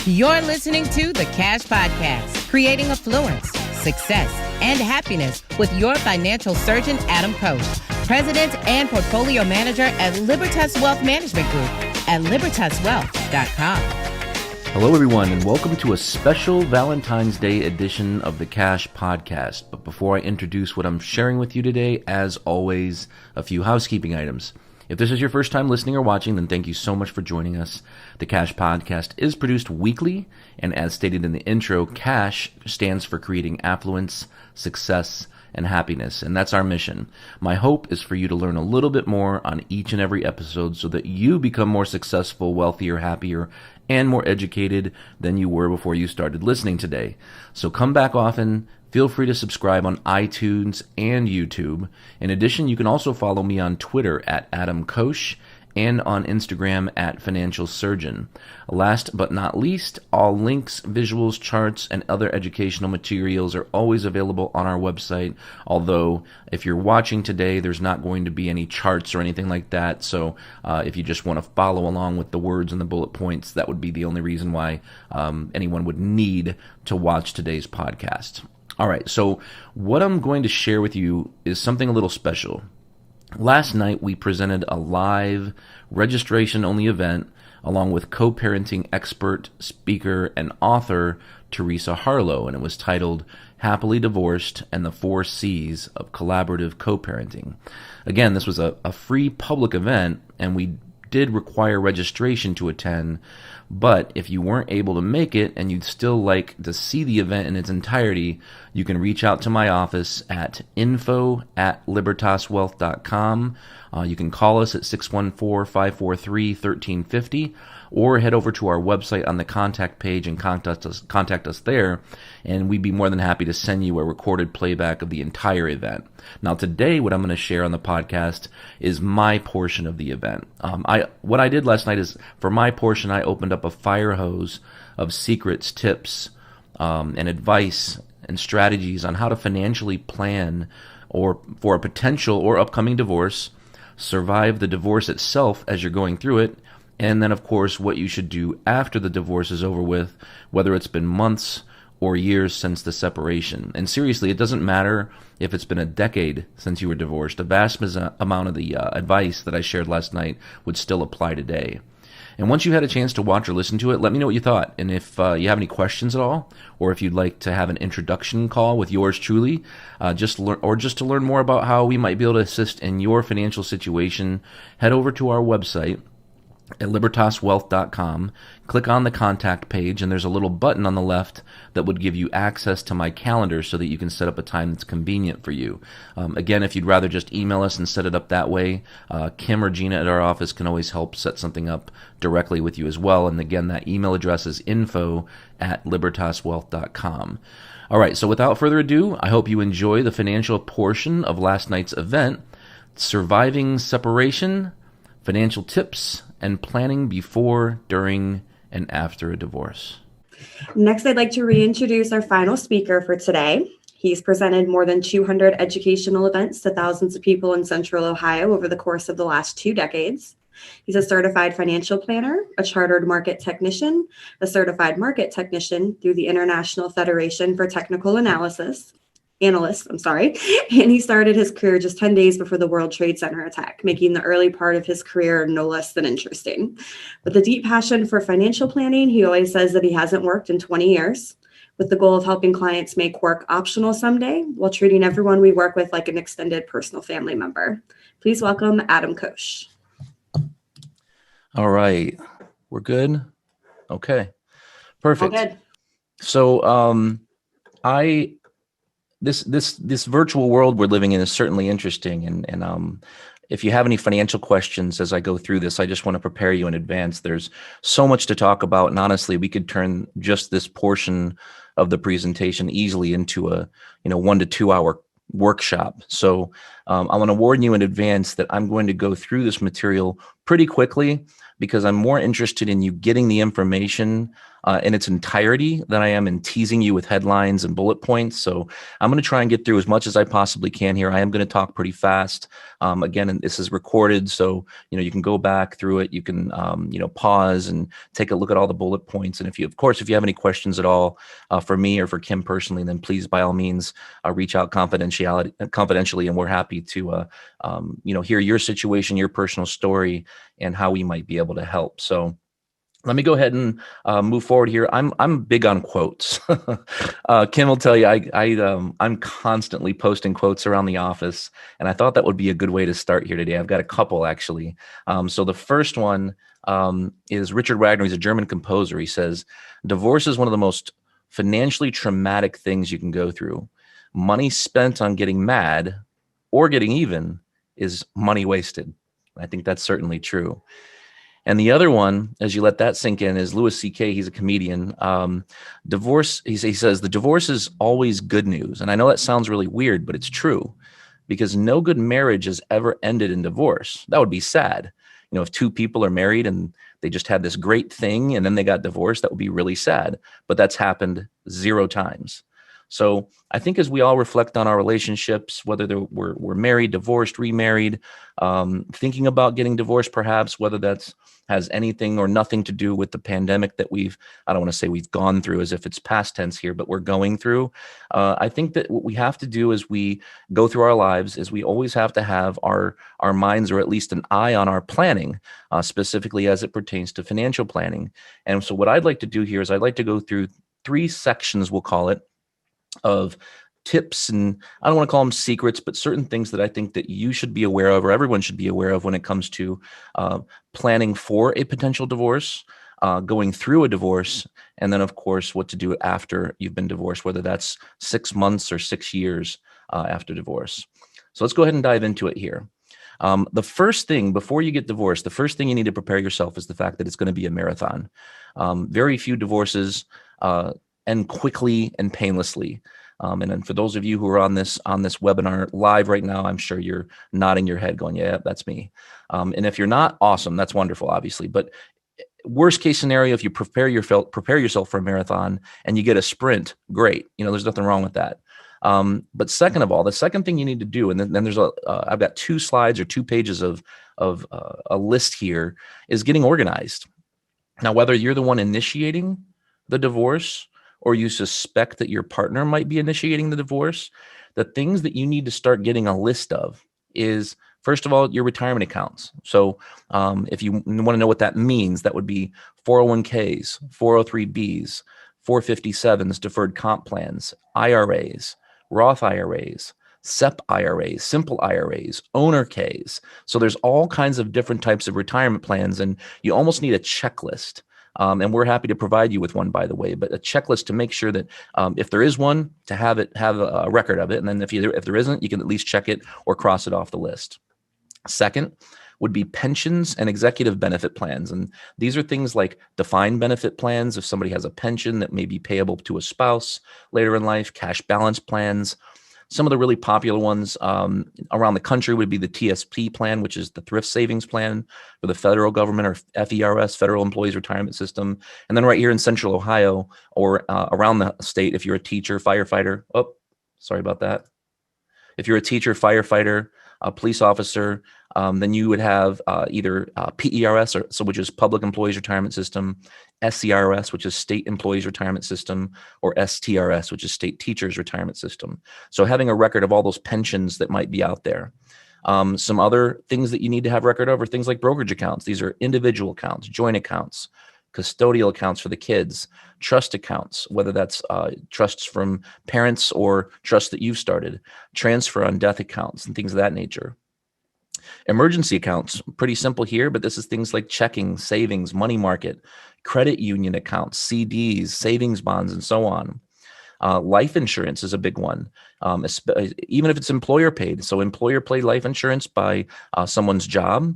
You're listening to the Cash Podcast, creating affluence, success, and happiness with your financial surgeon, Adam Koós, President and Portfolio Manager at Libertas Wealth Management Group at libertaswealth.com. Hello, everyone, and welcome to a special Valentine's Day edition of the Cash Podcast. But before I introduce what I'm sharing with you today, as always, a few housekeeping items. If this is your first time listening or watching, then thank you so much for joining us. The Cash Podcast is produced weekly, and as stated in the intro, CASH stands for creating affluence, success, and happiness, and that's our mission. My hope is for you to learn a little bit more on each and every episode so that you become more successful, wealthier, happier, and more educated than you were before you started listening today. So come back often. Feel free to subscribe on iTunes and YouTube. In addition, you can also follow me on Twitter at Adam Koós and on Instagram at Financial Surgeon. Last but not least, all links, visuals, charts, and other educational materials are always available on our website. Although, if you're watching today, there's not going to be any charts or anything like that. So if you just want to follow along with the words and the bullet points, that would be the only reason why anyone would need to watch today's podcast. All right, so what I'm going to share with you is something a little special. Last night, we presented a live registration-only event along with co-parenting expert, speaker, and author Teresa Harlow, and it was titled Happily Divorced and the 4 C's of Collaborative Co-Parenting. Again, this was a free public event, and we did require registration to attend, but if you weren't able to make it and you'd still like to see the event in its entirety, you can reach out to my office at info@libertaswealth.com. You can call us at 614-543-1350 or head over to our website on the contact page and contact us there, and we'd be more than happy to send you a recorded playback of the entire event. Now today, what I'm going to share on the podcast is my portion of the event. What I did last night is, for my portion, I opened up a fire hose of secrets, tips, and advice and strategies on how to financially plan or for a potential or upcoming divorce, survive the divorce itself as you're going through it, and then, of course, what you should do after the divorce is over with, whether it's been months or years since the separation. And seriously, it doesn't matter if it's been a decade since you were divorced. The vast amount of the advice that I shared last night would still apply today. And once you had a chance to watch or listen to it, let me know what you thought. And if you have any questions at all, or if you'd like to have an introduction call with yours truly, just to learn more about how we might be able to assist in your financial situation, head over to our website at libertaswealth.com, click on the contact page, and there's a little button on the left that would give you access to my calendar so that you can set up a time that's convenient for you. Again, if you'd rather just email us and set it up that way, Kim or Gina at our office can always help set something up directly with you as well. And again, that email address is info@libertaswealth.com. All right, so without further ado, I hope you enjoy the financial portion of last night's event, Surviving Separation, Financial Tips, and Planning Before, During, and After a Divorce. Next, I'd like to reintroduce our final speaker for today. He's presented more than 200 educational events to thousands of people in Central Ohio over the course of the last 2 decades. He's a certified financial planner, a chartered market technician, a certified market technician through the International Federation for Technical Analysts, and he started his career just 10 days before the World Trade Center attack, making the early part of his career no less than interesting. With a deep passion for financial planning, he always says that he hasn't worked in 20 years, with the goal of helping clients make work optional someday while treating everyone we work with like an extended personal family member. Please welcome Adam Koós. All right. We're good? Okay. Perfect. All good. So This virtual world we're living in is certainly interesting, and if you have any financial questions as I go through this, I just want to prepare you in advance. There's so much to talk about, and honestly, we could turn just this portion of the presentation easily into a 1 to 2 hour workshop. So I want to warn you in advance that I'm going to go through this material pretty quickly because I'm more interested in you getting the information in its entirety than I am in teasing you with headlines and bullet points. So I'm going to try and get through as much as I possibly can here. I am going to talk pretty fast. Again, and this is recorded, so you can go back through it. You can pause and take a look at all the bullet points. And if you have any questions at all for me or for Kim personally, then please by all means reach out confidentially, and we're happy to hear your situation, your personal story, and how we might be able to help. So let me go ahead and move forward here. I'm big on quotes. Kim will tell you I'm constantly posting quotes around the office, and I thought that would be a good way to start here today. I've got a couple actually. So the first one is Richard Wagner. He's a German composer. He says, "Divorce is one of the most financially traumatic things you can go through. Money spent on getting mad or getting even is money wasted." I think that's certainly true. And the other one, as you let that sink in, is Louis C.K. He's a comedian. Divorce, he says, "The divorce is always good news." And I know that sounds really weird, but it's true, because no good marriage has ever ended in divorce. That would be sad. If two people are married and they just had this great thing and then they got divorced, that would be really sad. But that's happened 0 times. So I think as we all reflect on our relationships, whether we're married, divorced, remarried, thinking about getting divorced, perhaps, whether that's has anything or nothing to do with the pandemic that I don't want to say we've gone through as if it's past tense here, but we're going through. I think that what we have to do as we go through our lives is we always have to have our minds, or at least an eye on our planning, specifically as it pertains to financial planning. And so what I'd like to do here is I'd like to go through 3 sections, we'll call it, of tips, and I don't want to call them secrets, but certain things that I think that you should be aware of, or everyone should be aware of, when it comes to planning for a potential divorce, going through a divorce, and then of course what to do after you've been divorced, whether that's 6 months or 6 years after divorce. So let's go ahead and dive into it here. The first thing, before you get divorced, the first thing you need to prepare yourself is the fact that it's going to be a marathon. Very few divorces end quickly and painlessly. And then for those of you who are on this webinar live right now, I'm sure you're nodding your head going, yeah, that's me. And if you're not, awesome. That's wonderful, obviously. But worst case scenario, if you prepare yourself for a marathon and you get a sprint, great. There's nothing wrong with that. But second of all, the second thing you need to do, and then there's I've got 2 slides or 2 pages of a list here, is getting organized. Now, whether you're the one initiating the divorce or you suspect that your partner might be initiating the divorce, the things that you need to start getting a list of is, first of all, your retirement accounts. So if you want to know what that means, that would be 401ks, 403bs, 457s, deferred comp plans, IRAs, Roth IRAs, SEP IRAs, simple IRAs, owner Ks. So there's all kinds of different types of retirement plans, and you almost need a checklist. And we're happy to provide you with one, by the way, but a checklist to make sure that if there is one, to have a record of it. And then if there isn't, you can at least check it or cross it off the list. Second would be pensions and executive benefit plans. And these are things like defined benefit plans. If somebody has a pension that may be payable to a spouse later in life, cash balance plans. Some of the really popular ones around the country would be the TSP plan, which is the Thrift Savings Plan for the federal government, or FERS, Federal Employees Retirement System. And then right here in Central Ohio, or around the state, if you're a teacher, firefighter, sorry about that. If you're a teacher, firefighter, a police officer, then you would have either PERS, which is Public Employees Retirement System, SERS, which is State Employees Retirement System, or STRS, which is State Teachers Retirement System. So having a record of all those pensions that might be out there. Some other things that you need to have record of are things like brokerage accounts. These are individual accounts, joint accounts, custodial accounts for the kids, trust accounts, whether that's trusts from parents or trusts that you've started, transfer on death accounts, and things of that nature. Emergency accounts, pretty simple here, but this is things like checking, savings, money market, credit union accounts, CDs, savings bonds, and so on. Life insurance is a big one, even if it's employer paid. So employer paid life insurance by someone's job,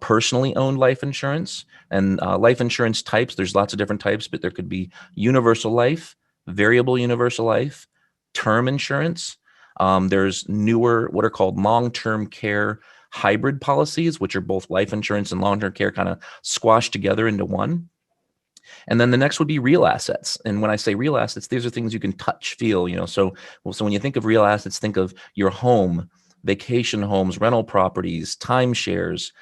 personally owned life insurance, and life insurance types. There's lots of different types, but there could be universal life, variable universal life, term insurance, There's newer, what are called long-term care hybrid policies, which are both life insurance and long-term care kind of squashed together into one. And then the next would be real assets. And when I say real assets, these are things you can touch, feel, so when you think of real assets, think of your home, vacation homes, rental properties, timeshares,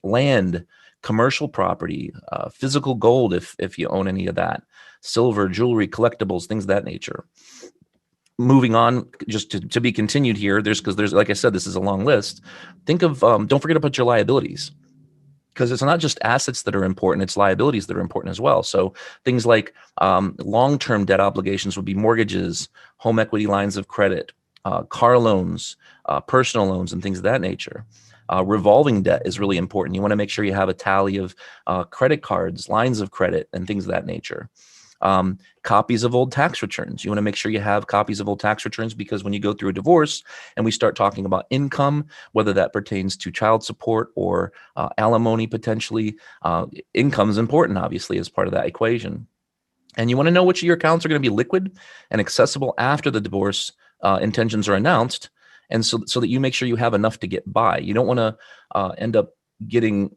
land, commercial property, physical gold, if you own any of that, silver, jewelry, collectibles, things of that nature. Moving on, just to be continued here, there's, like I said, this is a long list. Think of, don't forget to put your liabilities, because it's not just assets that are important, it's liabilities that are important as well. So things like long-term debt obligations would be mortgages, home equity lines of credit, car loans, personal loans, and things of that nature. Revolving debt is really important. You want to make sure you have a tally of credit cards, lines of credit, and things of that nature. Copies of old tax returns. You want to make sure you have copies of old tax returns, because when you go through a divorce and we start talking about income, whether that pertains to child support or alimony potentially, income is important, obviously, as part of that equation. And you want to know which of your accounts are going to be liquid and accessible after the divorce intentions are announced, and so that you make sure you have enough to get by. You don't want to end up getting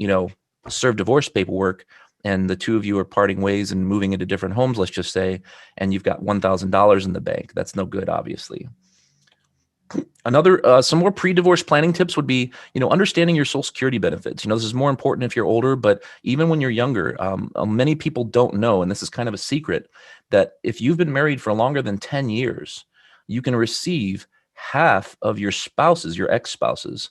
served divorce paperwork and the two of you are parting ways and moving into different homes, let's just say, and you've got $1,000 in the bank. That's no good, obviously. Another, some more pre-divorce planning tips would be, understanding your Social Security benefits. This is more important if you're older, but even when you're younger, many people don't know, and this is kind of a secret, that if you've been married for longer than 10 years, you can receive half of your spouse's, your ex-spouse's,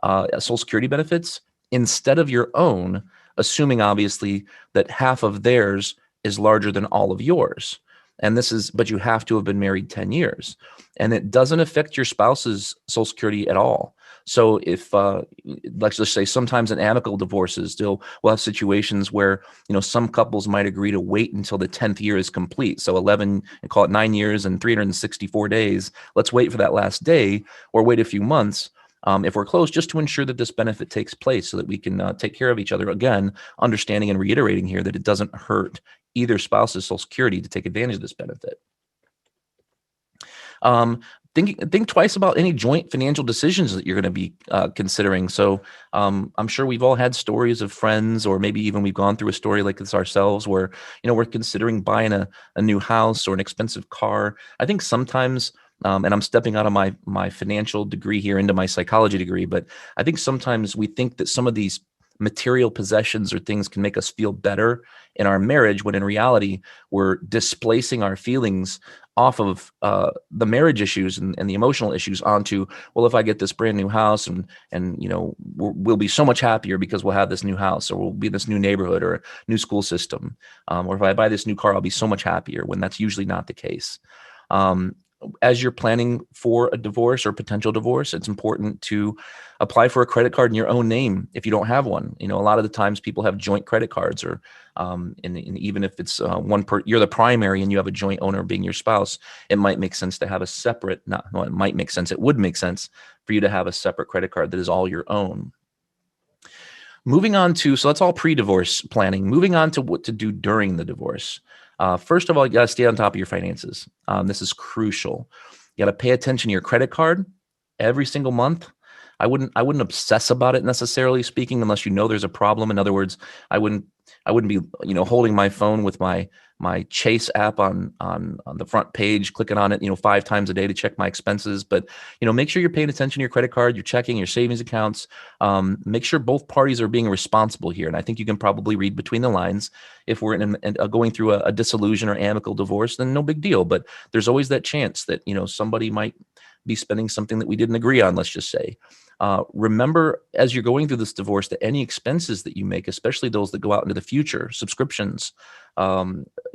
Social Security benefits instead of your own, assuming obviously that half of theirs is larger than all of yours. And but you have to have been married 10 years, and it doesn't affect your spouse's Social Security at all. So if, let's just say, sometimes in amicable divorces, we'll have situations where, some couples might agree to wait until the 10th year is complete. So 11, and call it 9 years and 364 days. Let's wait for that last day, or wait a few months. If we're close, just to ensure that this benefit takes place so that we can take care of each other. Again, understanding and reiterating here that it doesn't hurt either spouse's Social Security to take advantage of this benefit. Think twice about any joint financial decisions that you're going to be considering. So I'm sure we've all had stories of friends, or maybe even we've gone through a story like this ourselves, where we're considering buying a new house or an expensive car. I think sometimes, and I'm stepping out of my financial degree here into my psychology degree, but I think sometimes we think that some of these material possessions or things can make us feel better in our marriage, when in reality we're displacing our feelings off of the marriage issues and the emotional issues onto, well, if I get this brand new house and we'll be so much happier because we'll have this new house, or we'll be in this new neighborhood or a new school system, or if I buy this new car, I'll be so much happier, when that's usually not the case. As you're planning for a divorce or potential divorce, it's important to apply for a credit card in your own name if you don't have one. A lot of the times people have joint credit cards, or and even if it's you're the primary and you have a joint owner being your spouse, it might make sense to have a separate, it might make sense, it would make sense for you to have a separate credit card that is all your own. Moving on to, so that's all pre-divorce planning. Moving on to what to do during the divorce. First of all, you got to stay on top of your finances. This is crucial. You got to pay attention to your credit card every single month. I wouldn't obsess about it necessarily speaking, unless there's a problem. In other words, I wouldn't be holding my phone with my Chase app on the front page, clicking on it 5 times a day to check my expenses. But make sure you're paying attention to your credit card, your checking, your savings accounts. Make sure both parties are being responsible here. And I think you can probably read between the lines. If we're going through a dissolution or amicable divorce, then no big deal. But there's always that chance that somebody might be spending something that we didn't agree on, let's just say. Remember, as you're going through this divorce, that any expenses that you make, especially those that go out into the future, subscriptions,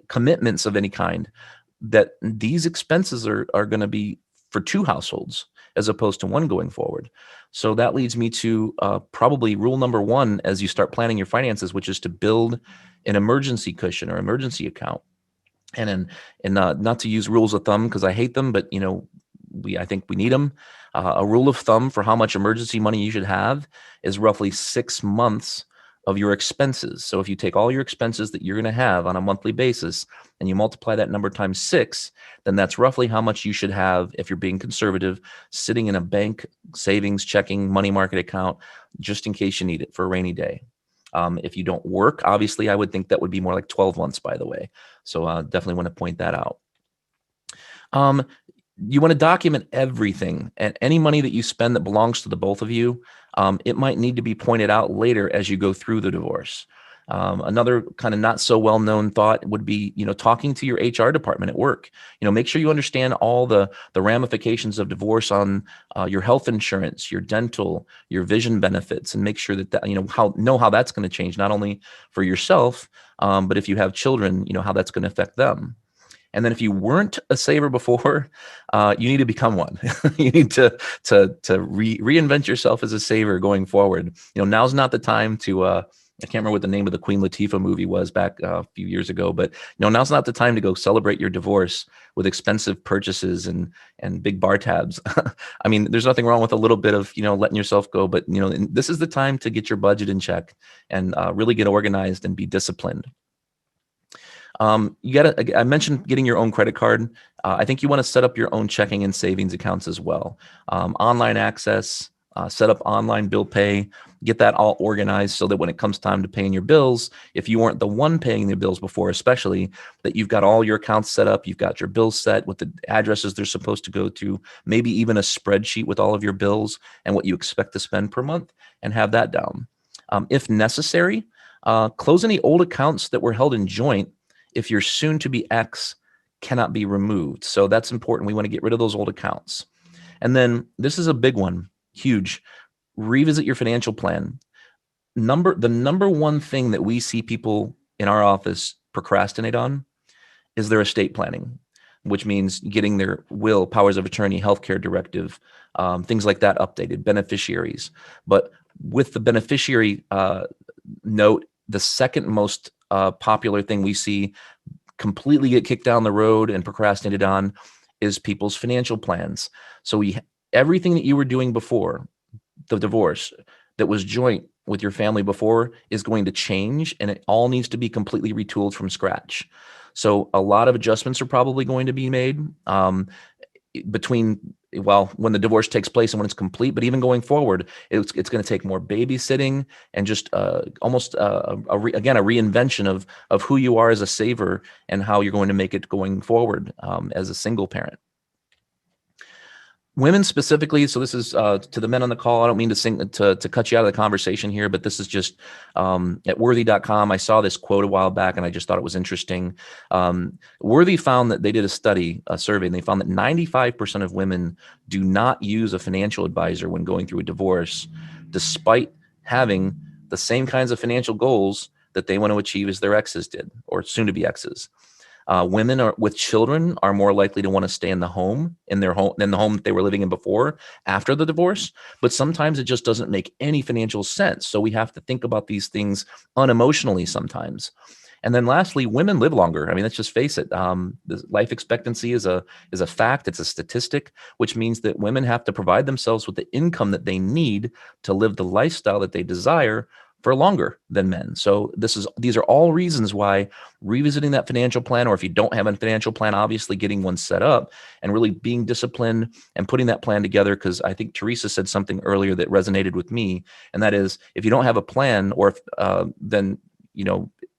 commitments of any kind, that these expenses are going to be for 2 households as opposed to 1 going forward. So that leads me to probably rule number 1 as you start planning your finances, which is to build an emergency cushion or emergency account. And not to use rules of thumb, because I hate them, but I think we need them. A rule of thumb for how much emergency money you should have is roughly 6 months of your expenses. So if you take all your expenses that you're going to have on a monthly basis and you multiply that number times 6, then that's roughly how much you should have, if you're being conservative, sitting in a bank, savings, checking, money market account, just in case you need it for a rainy day. If you don't work, obviously, I would think that would be more like 12 months, by the way. So definitely want to point that out. You want to document everything, and any money that you spend that belongs to the both of you. It might need to be pointed out later as you go through the divorce. Another kind of not so well-known thought would be, talking to your HR department at work. Make sure you understand all the ramifications of divorce on your health insurance, your dental, your vision benefits, and make sure that how that's going to change, not only for yourself, but if you have children, how that's going to affect them. And then if you weren't a saver before, you need to become one. You need to reinvent yourself as a saver going forward. Now's not the time to, I can't remember what the name of the Queen Latifah movie was back a few years ago, but now's not the time to go celebrate your divorce with expensive purchases and big bar tabs. I mean, there's nothing wrong with a little bit of, letting yourself go, but this is the time to get your budget in check and really get organized and be disciplined. I mentioned getting your own credit card. I think you want to set up your own checking and savings accounts as well. Online access, set up online bill pay, get that all organized so that when it comes time to paying your bills, if you weren't the one paying the bills before, especially, that you've got all your accounts set up, you've got your bills set with the addresses they're supposed to go to, maybe even a spreadsheet with all of your bills and what you expect to spend per month, and have that down. If necessary, close any old accounts that were held in joint if your soon-to-be ex cannot be removed. So that's important. We want to get rid of those old accounts. And then this is a big one, huge. Revisit your financial plan. The number one thing that we see people in our office procrastinate on is their estate planning, which means getting their will, powers of attorney, healthcare directive, things like that updated, beneficiaries. But with the beneficiary note, the second most popular thing we see completely get kicked down the road and procrastinated on is people's financial plans. So everything that you were doing before the divorce that was joint with your family before is going to change, and it all needs to be completely retooled from scratch. So a lot of adjustments are probably going to be made when the divorce takes place and when it's complete, but even going forward, it's going to take more babysitting and just almost a reinvention of who you are as a saver and how you're going to make it going forward as a single parent. Women specifically, so this is to the men on the call. I don't mean to cut you out of the conversation here, but this is just at worthy.com. I saw this quote a while back and I just thought it was interesting. Worthy found that they did a survey, and they found that 95% of women do not use a financial advisor when going through a divorce, despite having the same kinds of financial goals that they want to achieve as their exes did, or soon to be exes. Women with children are more likely to want to stay in the home than the home that they were living in before after the divorce. But sometimes it just doesn't make any financial sense. So we have to think about these things unemotionally sometimes. And then lastly, women live longer. I mean, let's just face it. The life expectancy is a fact. It's a statistic, which means that women have to provide themselves with the income that they need to live the lifestyle that they desire for longer than men. So these are all reasons why revisiting that financial plan, or if you don't have a financial plan, obviously getting one set up and really being disciplined and putting that plan together. Because I think Teresa said something earlier that resonated with me, and that is, if you don't have a plan, or then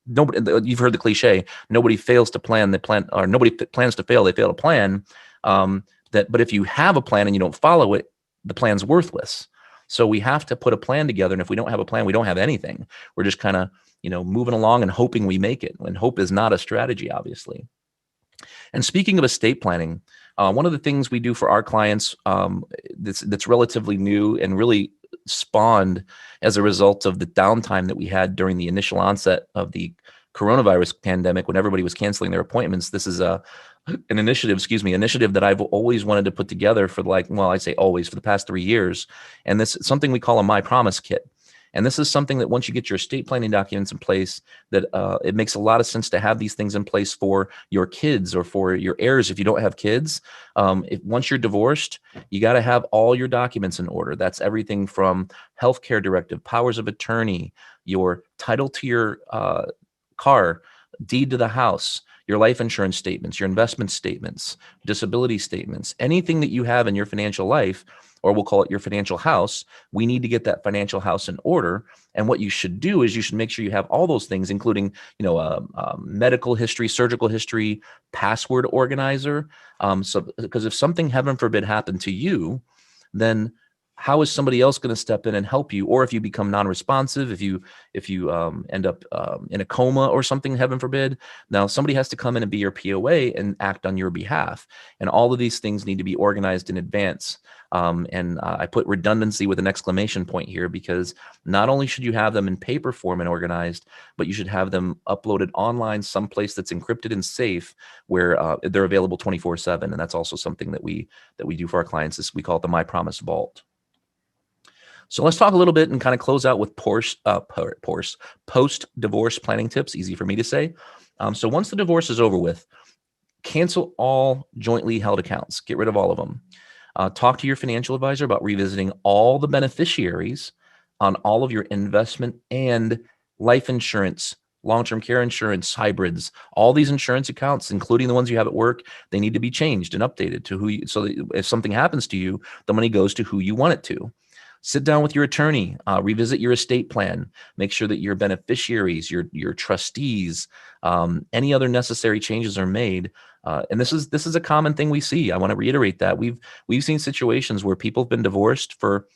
nobody. You've heard the cliche: nobody fails to plan. They plan, or nobody plans to fail. They fail to plan. But if you have a plan and you don't follow it, the plan's worthless. So we have to put a plan together. And if we don't have a plan, we don't have anything. We're just kind of, moving along and hoping we make it. And hope is not a strategy, obviously. And speaking of estate planning, one of the things we do for our clients that's relatively new and really spawned as a result of the downtime that we had during the initial onset of the coronavirus pandemic, when everybody was canceling their appointments. This is an initiative that I've always wanted to put together for I say always, for the past 3 years. And this is something we call a My Promise Kit. And this is something that once you get your estate planning documents in place, that it makes a lot of sense to have these things in place for your kids or for your heirs if you don't have kids. Once you're divorced, you got to have all your documents in order. That's everything from healthcare directive, powers of attorney, your title to your car, deed to the house, your life insurance statements, your investment statements, disability statements, anything that you have in your financial life, or we'll call it your financial house. We need to get that financial house in order. And what you should do is you should make sure you have all those things, including, medical history, surgical history, password organizer. Because if something, heaven forbid, happened to you, then how is somebody else going to step in and help you? Or if you become non-responsive, if you end up in a coma or something, heaven forbid, now somebody has to come in and be your POA and act on your behalf. And all of these things need to be organized in advance. I put redundancy with an exclamation point here, because not only should you have them in paper form and organized, but you should have them uploaded online someplace that's encrypted and safe, where they're available 24/7. And that's also something that we do for our clients. We call it the My Promise Vault. So let's talk a little bit and kind of close out with post-divorce planning tips. Easy for me to say. So once the divorce is over with, cancel all jointly held accounts. Get rid of all of them. Talk to your financial advisor about revisiting all the beneficiaries on all of your investment and life insurance, long-term care insurance, hybrids, all these insurance accounts, including the ones you have at work. They need to be changed and updated to so that if something happens to you, the money goes to who you want it to. Sit down with your attorney, revisit your estate plan, make sure that your beneficiaries, your trustees, any other necessary changes are made. And this is a common thing we see. I want to reiterate that we've seen situations where people have been divorced for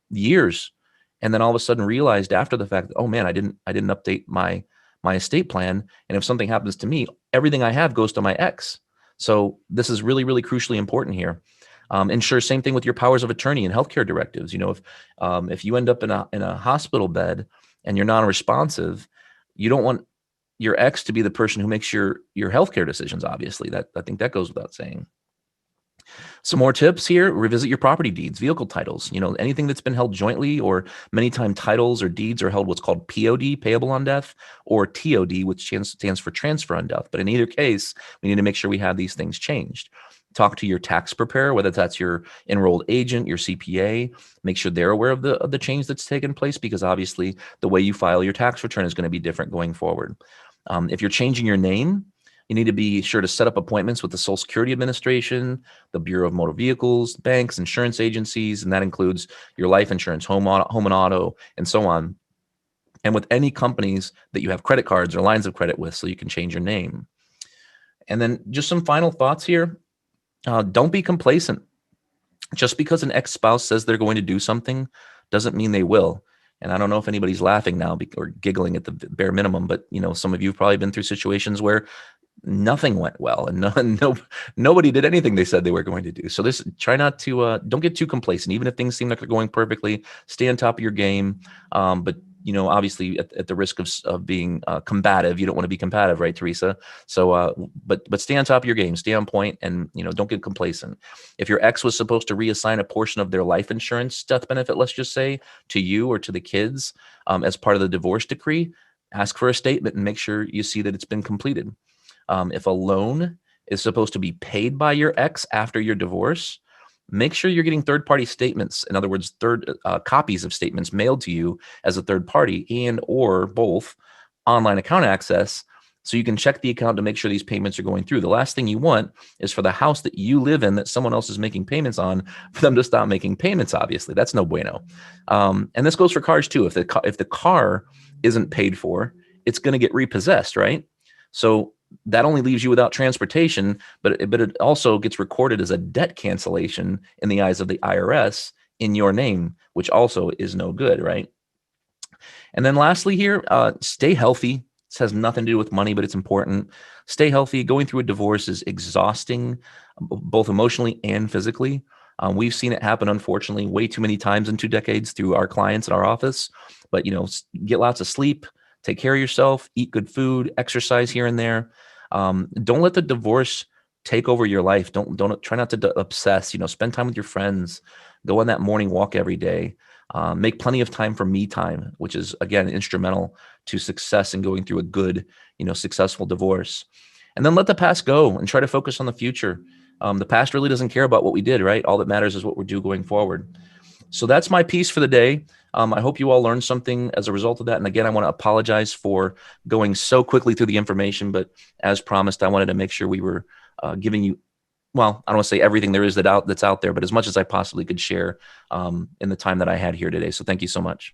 years, and then all of a sudden realized after the fact, oh man, I didn't update my estate plan, and if something happens to me, everything I have goes to my ex. So this is really, really crucially important here. Ensure same thing with your powers of attorney and healthcare directives. If you end up in a hospital bed and you're non-responsive, you don't want your ex to be the person who makes your healthcare decisions. Obviously, I think that goes without saying. Some more tips here: revisit your property deeds, vehicle titles. Anything that's been held jointly, or many times titles or deeds are held what's called POD, payable on death, or TOD, which stands for transfer on death. But in either case, we need to make sure we have these things changed. Talk to your tax preparer, whether that's your enrolled agent, your CPA. Make sure they're aware of the change that's taken place, because obviously the way you file your tax return is going to be different going forward. If you're changing your name, you need to be sure to set up appointments with the Social Security Administration, the Bureau of Motor Vehicles, banks, insurance agencies, and that includes your life insurance, home and auto, and so on. And with any companies that you have credit cards or lines of credit with, so you can change your name. And then just some final thoughts here. Don't be complacent. Just because an ex-spouse says they're going to do something doesn't mean they will. And I don't know if anybody's laughing now or giggling at the bare minimum, but some of you have probably been through situations where nothing went well and nobody did anything they said they were going to do. So try not to, don't get too complacent. Even if things seem like they're going perfectly, stay on top of your game. But obviously at the risk of being combative, you don't want to be combative, right, Teresa? So, but stay on top of your game, stay on point, and don't get complacent. If your ex was supposed to reassign a portion of their life insurance death benefit, let's just say, to you or to the kids as part of the divorce decree, ask for a statement and make sure you see that it's been completed. If a loan is supposed to be paid by your ex after your divorce, make sure you're getting third-party statements. In other words, copies of statements mailed to you as a third party, and or both online account access, so you can check the account to make sure these payments are going through. The last thing you want is for the house that you live in that someone else is making payments on, for them to stop making payments. Obviously, that's no bueno. And this goes for cars too. If the car isn't paid for, it's going to get repossessed, right? So that only leaves you without transportation, but it also gets recorded as a debt cancellation in the eyes of the IRS in your name, which also is no good, right? And then lastly here, stay healthy. This has nothing to do with money, but it's important. Stay healthy. Going through a divorce is exhausting, both emotionally and physically. We've seen it happen, unfortunately, way too many times in 2 decades through our clients in our office. But, get lots of sleep, take care of yourself, eat good food, exercise here and there. Don't let the divorce take over your life. Don't try not to obsess. Spend time with your friends. Go on that morning walk every day. Make plenty of time for me time, which is, again, instrumental to success in going through a good, successful divorce. And then let the past go and try to focus on the future. The past really doesn't care about what we did, right? All that matters is what we do going forward. So that's my piece for the day. I hope you all learned something as a result of that. And again, I want to apologize for going so quickly through the information, but as promised, I wanted to make sure we were giving you, well, I don't want to say everything there is that's out there, but as much as I possibly could share in the time that I had here today. So thank you so much.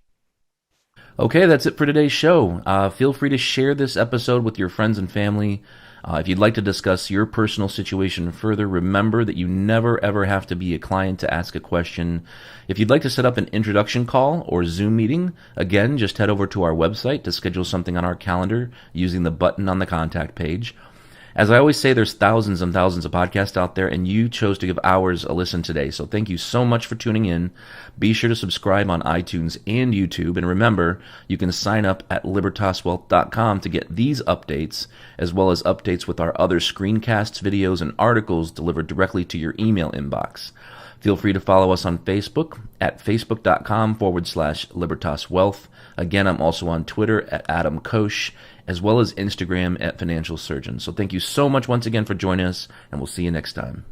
Okay, that's it for today's show. Feel free to share this episode with your friends and family. If you'd like to discuss your personal situation further, remember that you never ever have to be a client to ask a question. If you'd like to set up an introduction call or Zoom meeting, again, just head over to our website to schedule something on our calendar using the button on the contact page. As I always say, there's thousands and thousands of podcasts out there, and you chose to give ours a listen today. So thank you so much for tuning in. Be sure to subscribe on iTunes and YouTube. And remember, you can sign up at libertaswealth.com to get these updates, as well as updates with our other screencasts, videos, and articles delivered directly to your email inbox. Feel free to follow us on Facebook at facebook.com/libertaswealth. Again, I'm also on Twitter at Adam Koós, as well as Instagram at Financial Surgeon. So thank you so much once again for joining us, and we'll see you next time.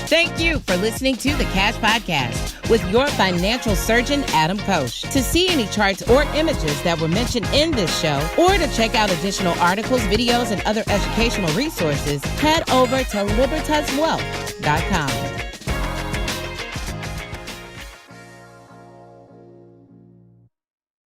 Thank you for listening to the Cash Podcast with your financial surgeon, Adam Koós. To see any charts or images that were mentioned in this show, or to check out additional articles, videos, and other educational resources, head over to libertaswealth.com.